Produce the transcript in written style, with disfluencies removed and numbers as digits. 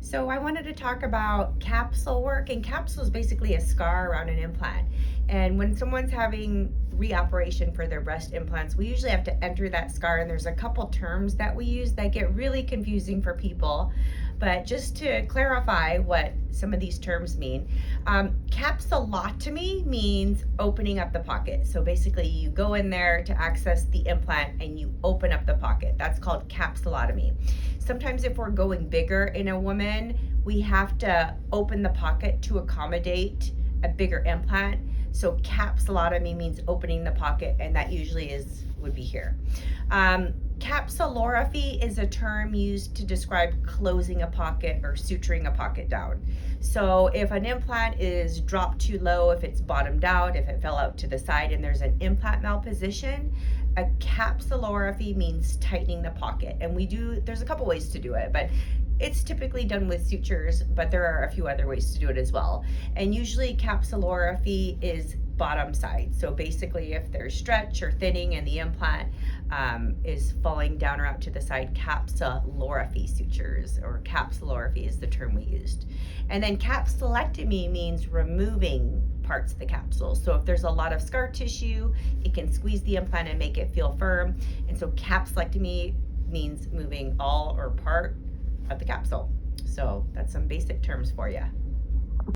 So I wanted to talk about capsule work, and capsule is basically a scar around an implant. And when someone's having reoperation for their breast implants, we usually have to enter that scar, and there's a couple terms that we use that get really confusing for people. But just to clarify what some of these terms mean, capsulotomy means opening up the pocket. So basically, you go in there to access the implant and you open up the pocket. That's called capsulotomy. Sometimes, if we're going bigger in a woman, we have to open the pocket to accommodate a bigger implant. So capsulotomy means opening the pocket, and that usually would be here. Capsulorrhaphy is a term used to describe closing a pocket or suturing a pocket down. So if an implant is dropped too low, if it's bottomed out, if it fell out to the side and there's an implant malposition, a capsulorrhaphy means tightening the pocket. And there's a couple ways to do it, but it's typically done with sutures, but there are a few other ways to do it as well. And usually capsulorrhaphy is bottom side. So basically, if there's stretch or thinning and the implant is falling down or out to the side, capsulorrhaphy sutures, or capsulorrhaphy is the term we used. And then capsulectomy means removing parts of the capsule. So if there's a lot of scar tissue, it can squeeze the implant and make it feel firm. And so capsulectomy means moving all or part of the capsule. So that's some basic terms for you.